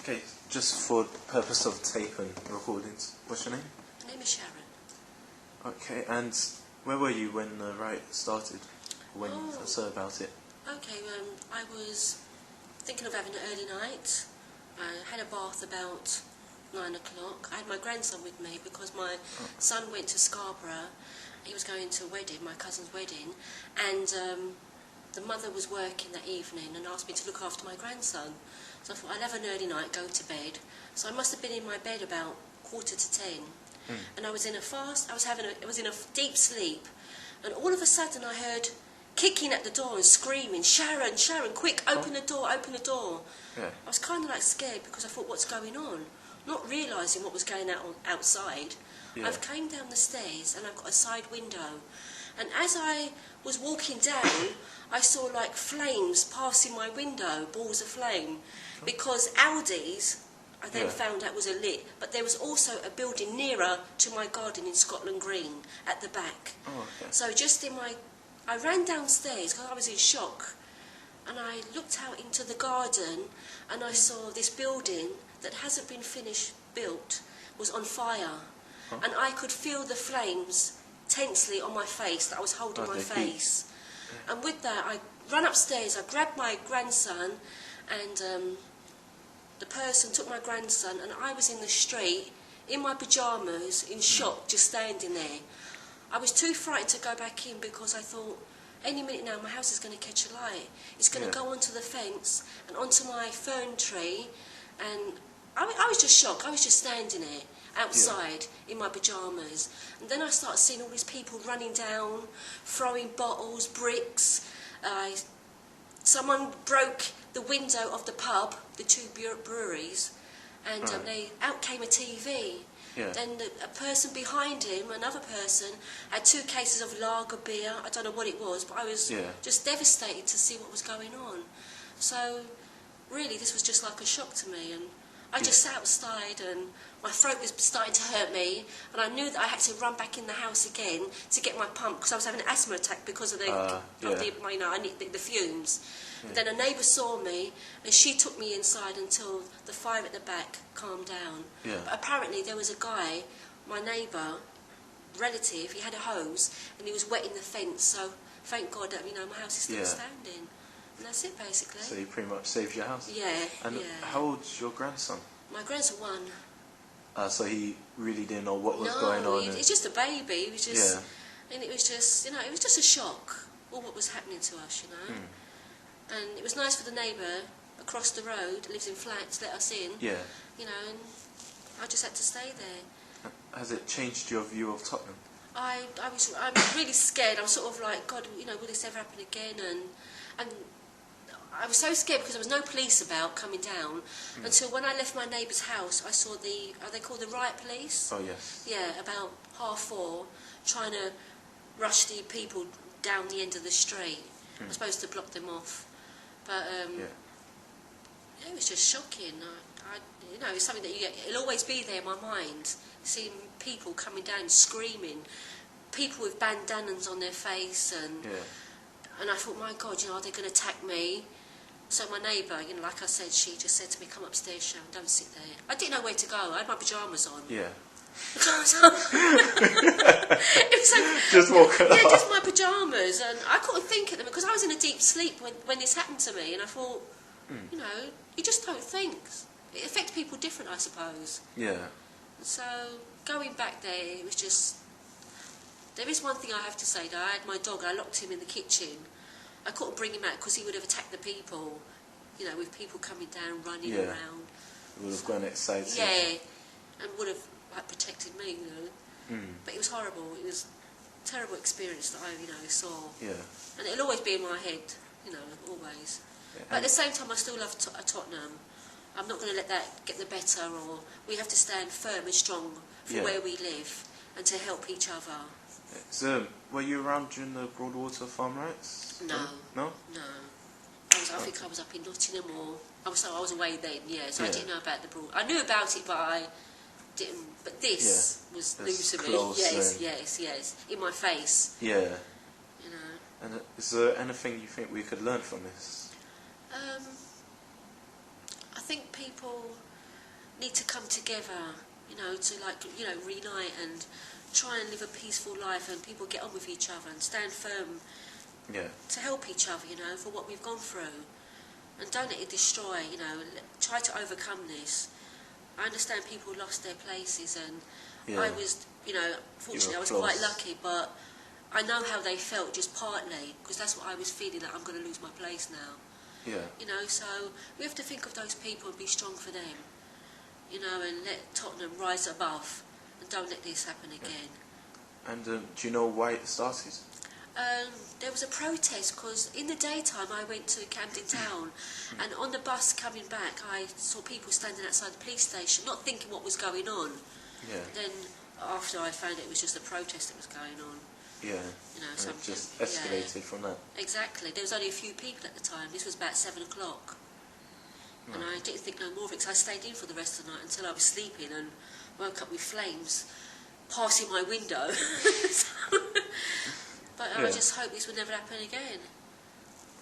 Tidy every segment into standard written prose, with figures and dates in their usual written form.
Okay, just for the purpose of tape and recordings, what's your name? My name is Sharon. Okay, and where were you when the riot started? When you first heard about it? Okay, I was thinking of having an early night. I had a bath about 9 o'clock. I had my grandson with me because my son went to Scarborough. He was going to a wedding, my cousin's wedding, and the mother was working that evening and asked me to look after my grandson. So I thought I'd have an early night, go to bed. So I must have been in my bed about 9:45. And I was in a fast, I was in a deep sleep, and all of a sudden I heard kicking at the door and screaming, "Sharon, Sharon, quick, open the door, open the door." Yeah. I was kind of like scared because I thought, what's going on? Not realising what was going on outside. Yeah. I've came down the stairs and I've got a side window, and as I was walking down, I saw like flames passing my window, balls of flame, because Aldi's, I then found out, was lit, but there was also a building nearer to my garden in Scotland Green at the back. Oh, okay. So just I ran downstairs because I was in shock, and I looked out into the garden and I saw this building that hasn't been built was on fire, and I could feel the flames tensely on my face, that I was holding my face. And with that, I ran upstairs, I grabbed my grandson, and the person took my grandson, and I was in the street in my pyjamas, in shock, just standing there. I was too frightened to go back in because I thought, any minute now my house is going to catch alight. It's going to go onto the fence and onto my fern tree, and I was just shocked. I was just standing there outside in my pyjamas, and then I started seeing all these people running down, throwing bottles, bricks. Someone broke the window of the pub, the two breweries, and out came a TV. Yeah. Then a person behind him, another person, had 2 cases of lager beer. I don't know what it was, but I was just devastated to see what was going on. So, really, this was just like a shock to me, and I just sat outside, and my throat was starting to hurt me, and I knew that I had to run back in the house again to get my pump because I was having an asthma attack because of the fumes. And then a neighbour saw me, and she took me inside until the fire at the back calmed down. Yeah. But apparently there was a guy, my neighbour, relative, he had a hose, and he was wetting the fence, so thank God that, my house is still standing. And that's it, basically. So you pretty much saved your house? Yeah, And how old's your grandson? My grandson 1. So he really didn't know what was going on? No, he's just a baby. He was just, and it was just, it was just a shock, all what was happening to us, And it was nice for the neighbour across the road, lives in flats, let us in. Yeah. And I just had to stay there. Has it changed your view of Tottenham? I'm really scared. I'm sort of like, God, will this ever happen again? And I was so scared because there was no police about coming down until when I left my neighbour's house, I saw are they called the riot police? Oh, yes. Yeah, about 4:30, trying to rush the people down the end of the street. I was supposed to block them off. But it was just shocking. It's something that it'll always be there in my mind, seeing people coming down screaming, people with bandanas on their face, and I thought, my God, are they going to attack me? So my neighbour, like I said, she just said to me, "Come upstairs, Sharon, don't sit there." I didn't know where to go. I had my pyjamas on. Yeah. It was like, just walking yeah, just my pyjamas, and I couldn't think of them because I was in a deep sleep when this happened to me, and I thought, you just don't think. It affects people different, I suppose. Yeah. So going back there, it was just. There is one thing I have to say, though. I had my dog. I locked him in the kitchen. I couldn't bring him out because he would have attacked the people. With people coming down, running around. It would have gone excited. Yeah, and would have protected me, But it was horrible. It was a terrible experience that I, saw. Yeah. And it'll always be in my head, always. Yeah. But at the same time, I still love Tottenham. I'm not going to let that get the better, or we have to stand firm and strong for where we live and to help each other. So, were you around during the Broadwater farm riots? No. No? No. I think I was up in Nottingham, or I was away then. So I didn't know about the Broad. I knew about it, but I didn't. But this was news to me. Yes, in my face. Yeah. And is there anything you think we could learn from this? I think people need to come together, you know, to reunite and try and live a peaceful life, and people get on with each other and stand firm to help each other, you know, for what we've gone through. And don't let it destroy, you know, try to overcome this. I understand people lost their places, and I was, you know, fortunately I was quite lucky, but I know how they felt just partly, because that's what I was feeling, that I'm going to lose my place now. Yeah. You know, so we have to think of those people and be strong for them, you know, and let Tottenham rise above, and don't let this happen again. And do you know why it started? There was a protest because in the daytime I went to Camden Town, and on the bus coming back I saw people standing outside the police station, not thinking what was going on. Yeah. Then after I found it was just a protest that was going on. Yeah. You know, and it just escalated from that. Exactly. There was only a few people at the time. This was about 7 o'clock. Right. And I didn't think no more of it, because I stayed in for the rest of the night until I was sleeping and woke up with flames passing my window. But I just hope this will never happen again.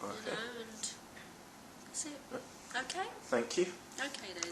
Okay. You know, and that's it. Okay? Thank you. Okay then.